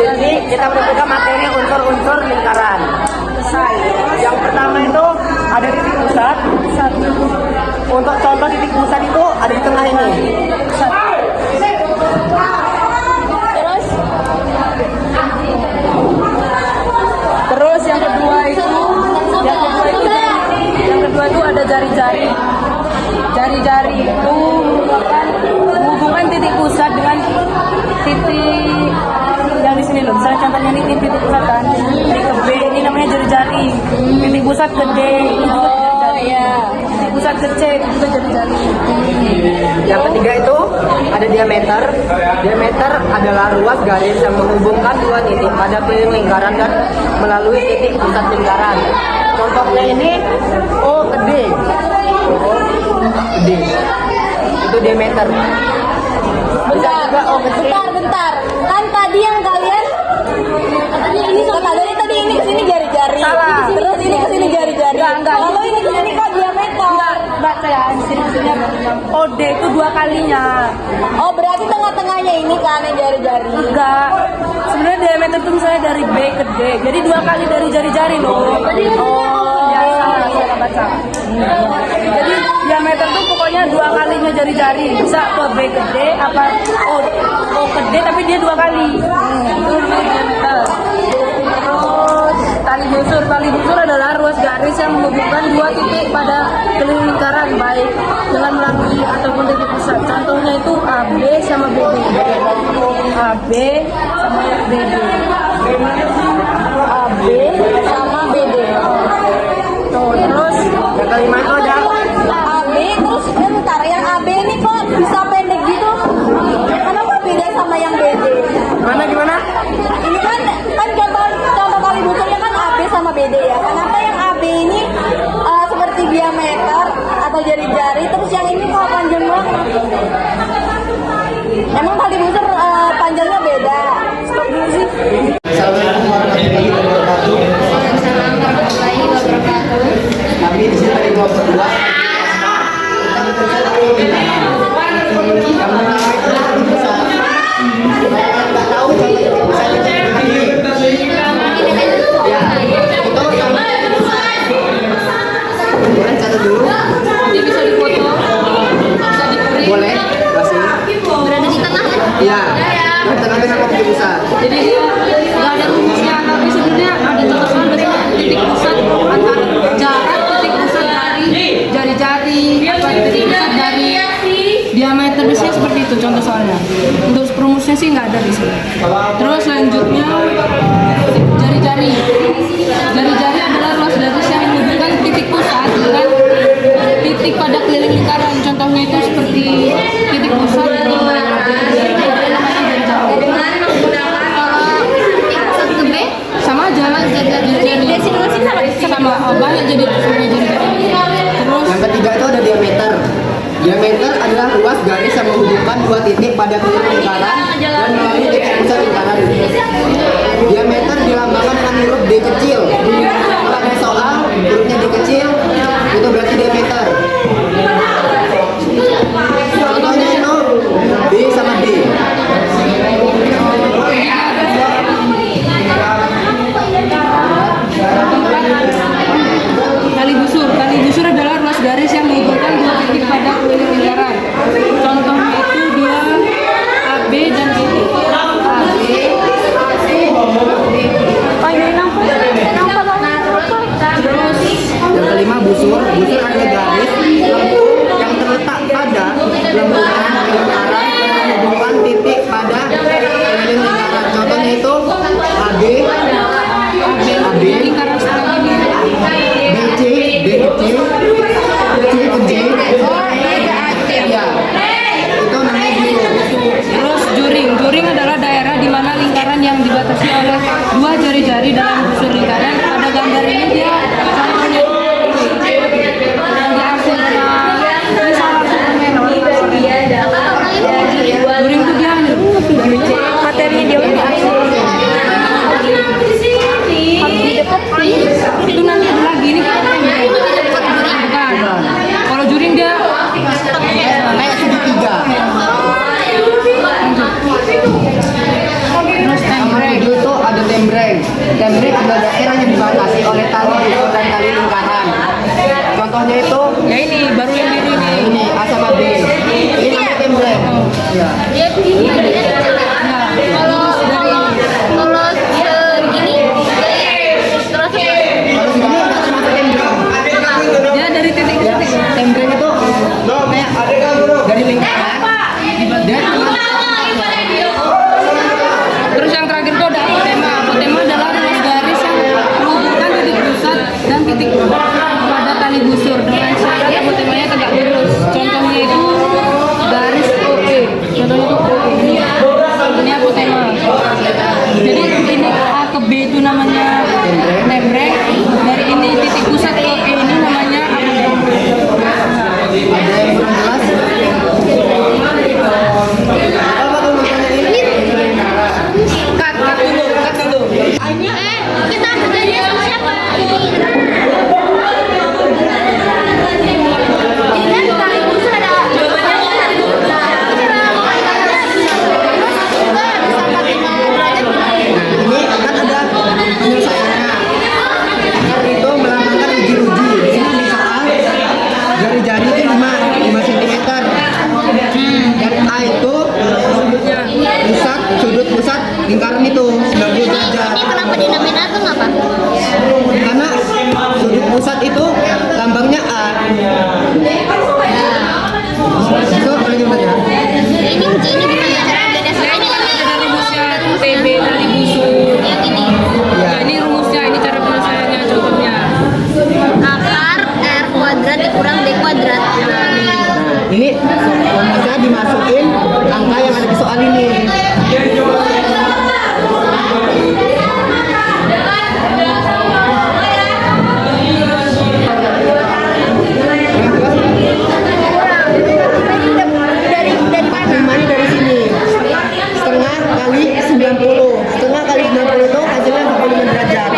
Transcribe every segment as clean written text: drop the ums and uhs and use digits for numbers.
sini kita menemukan materi unsur-unsur lingkaran. Yang pertama itu ada titik pusat. Untuk contoh titik pusat itu ada di tengah ini. Terus yang kedua itu ada jari-jari. Jari-jari itu menghubungkan titik pusat dengan titik yang di sini loh. Misalnya contohnya ini titik pusat kan, titik ke B ini namanya jari-jari. Titik pusat ke D itu juga jari-jari. Titik pusat ke C itu juga jari-jari. Yang ketiga itu ada diameter. Diameter adalah ruas garis yang menghubungkan dua titik pada keliling lingkaran dan melalui titik pusat lingkaran. Contohnya ini O ke D. O ke D. Itu diameter. Bisa juga O ke C. Bentar. Kan tadi yang kalian tadi ini ke sini jari-jari. Salah. Terus ini ke sini jari-jari. Kalau ini ke sini kok diameter. Baca ya, di sini OD itu dua kalinya. Oh, berarti tengah-tengahnya ini kan yang jari-jari. Enggak. Sebenarnya diameter itu misalnya dari B ke D. Jadi dua kali dari jari-jari loh. Ya salah baca. Jadi diameter itu pokoknya dua kalinya jari-jari. Bisa ke B ke D apa O ke D tapi dia dua kali. Itu diameter. Terus tali busur adalah ruas garis yang menghubungkan dua titik pada keliling lingkaran baik dengan melalui ataupun titik pusat. Contohnya itu AB sama BD. AB sama BD. AB sama BD. Tuh, terus Yang kelima itu ada AB terus bentar, yang AB ini kok bisa pendek gitu? Kenapa beda sama yang BD? gimana? Ini kan contoh kali busurnya kan AB sama BD ya. Kenapa yang AB ini seperti diameter atau jari-jari, terus yang ini kok panjang banget? Emang tali busur panjangnya beda? Stop dulu sih. Assalamualaikum warahmatullahi wabarakatuh. Waalaikumsalam warahmatullahi wabarakatuh. Kami di sini tadi berdua. Kita bekerja dari yang pertama itu bisa. Nggak tahu bisa ya. Itu boleh catat dulu. nanti bisa difoto, bisa di-print. Boleh. Kasih. Berada di tengah kan? Iya. Di tengah-tengah sama titik pusat. Jadi dia nggak ada rumusnya, tapi sebenarnya ada contoh dari titik pusat antara jarak titik pusat dari jari-jari atau titik pusat dari diameter, biasanya seperti itu contoh soalnya. Untuk rumusnya sih nggak ada di sini. Terus selanjutnya jari-jari. Jari-jari adalah ruas garis yang menghubungkan titik pusat dengan titik pada keliling lingkaran. Contohnya itu seperti titik pusat di sama aja sama banyak jadi terus Yang ketiga itu ada diameter. Diameter adalah ruas garis yang menghubungkan dua titik pada keliling lingkaran dan melalui titik pusat lingkaran. Diameter dilambangkan dengan huruf D kecil. Kalau ada soal hurufnya D kecil, itu berarti diameter. Contohnya itu B sama D. tali busur adalah ruas garis yang menghubungkan dua titik pada keliling lingkaran. Contohnya itu dia AB dan BD. AB. Oh, ini nampak tali busur dan tali lingkaran. Contohnya itu Ya ini baru yang biru ini. ini A sama B. Ini namanya template. Ya. Kalau ini terus Kalau segini nggak termasuk template. Dia dari titik ke titik. Template itu kayak dari lingkaran. Dan Terus yang terakhir itu ada apotema. Apotema adalah ruas garis yang menghubungkan titik pusat dan titik pada tali busur dengan syarat apotemanya tegak lurus. Contohnya itu garis OE. Contohnya itu OE. Ini apotema. Jadi ini A ke B itu namanya tembrek. Dari ini titik pusat ke E ini namanya apotema. ada yang kurang jelas. Apa tuh makanya ini? Cut dulu. kita bertanya sama siapa? Ini kan tali busur ada Ini kan ada penyelesaiannya. Akar itu melambangkan uji-uji. Di sini soal jari-jari itu 5 cm. Dan A itu sudut pusat lingkaran itu 90 derajat. ini kenapa dinamain atom apa? Karena sudut pusat itu lambangnya A. Itu paling gimana ya? Ini bukan ya cara beda Ya ini kan ada rumusnya PB tali busur. yang ini. Ya ini rumusnya, ini cara penyelesaiannya, contohnya. Akar R kuadrat dikurang D kuadrat. Ini rumusnya dimasukin angka yang ada di soal ini. Dari mana? Ini dari sini. Setengah kali 90. Setengah kali 90 itu hasilnya 45 derajat.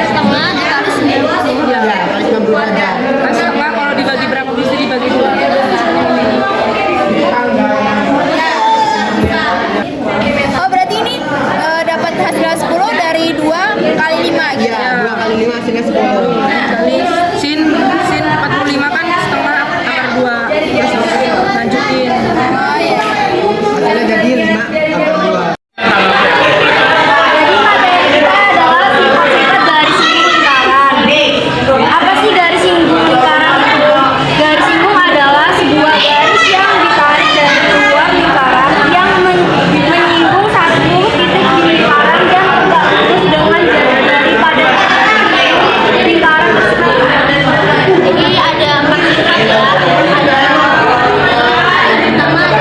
Setengah dikali 90. Ya, kali 90 derajat. Kan setengah kalau dibagi berapa bisa dibagi dua. Oh berarti ini dapat hasil 10 dari 2 kali 5 gitu. Ya, 2 kali 5 hasilnya 10. Kali sin 45 kan setengah akar 2. Terus lanjutin. Oh iya. Hasilnya jadi 5 akar 2. Apa sih garis singgung lingkaran itu? Garis singgung adalah sebuah garis yang ditarik dari luar lingkaran yang menyinggung satu titik di lingkaran dan tegak lurus dengan jari-jari pada lingkaran tersebut. Jadi ada 4 sifat ya. Ada pertama ada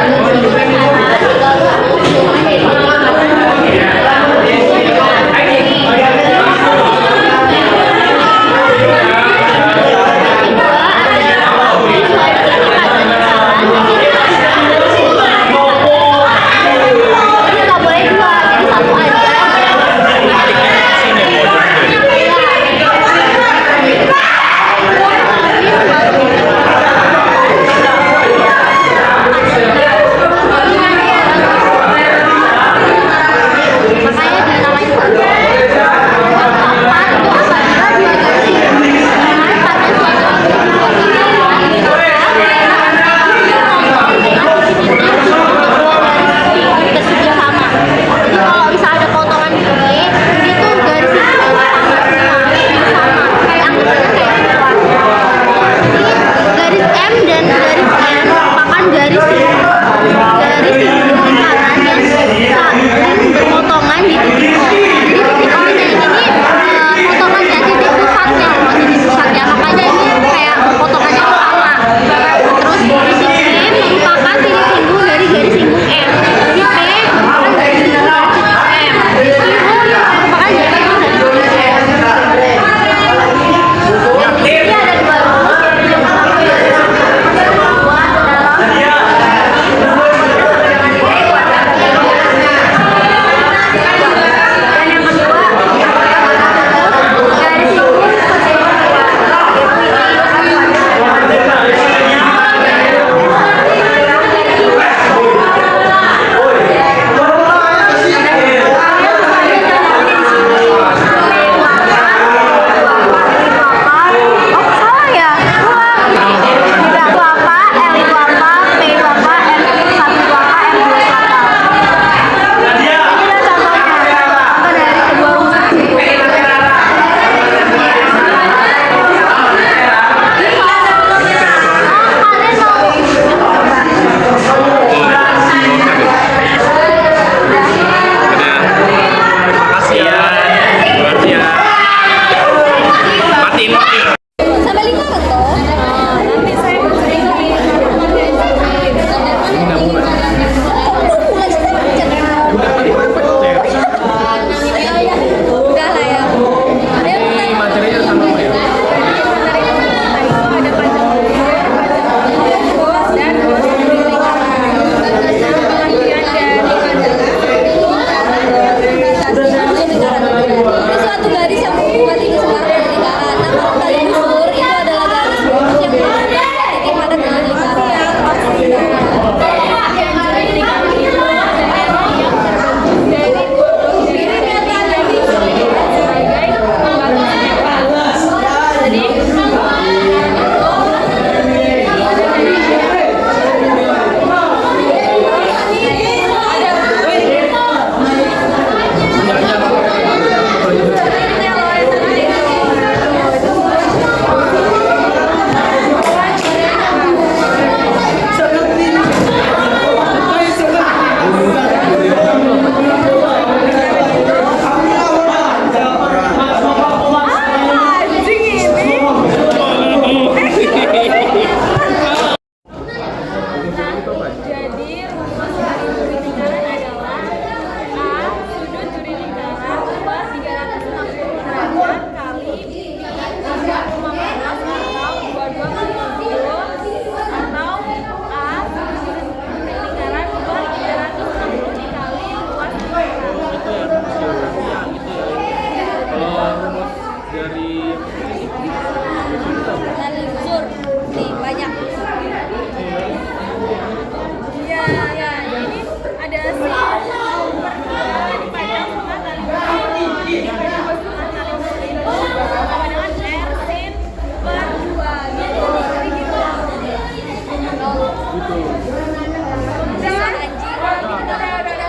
Gitu.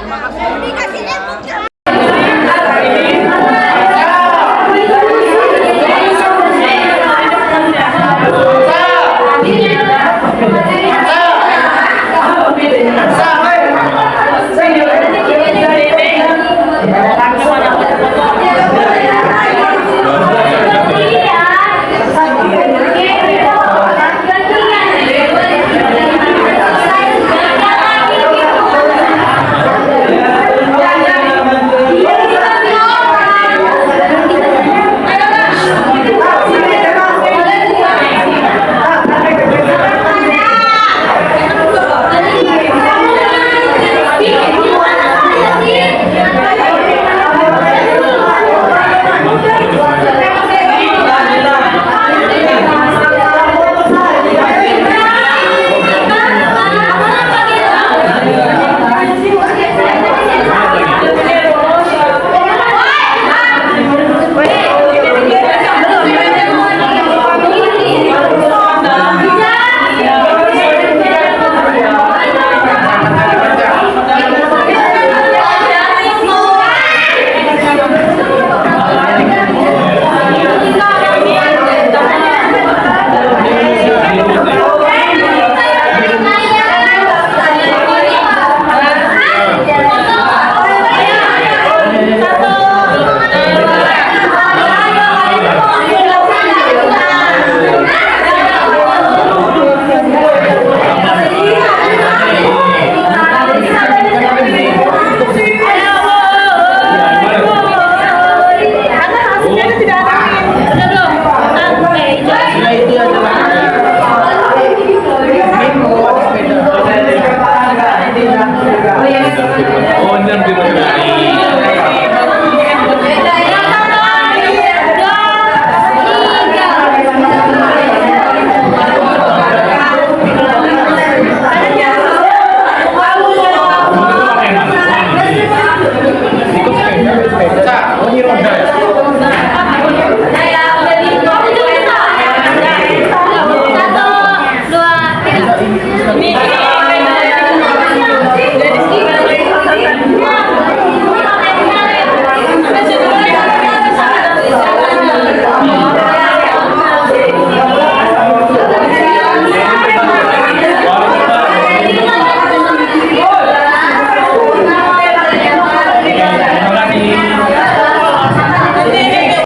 Terima kasih.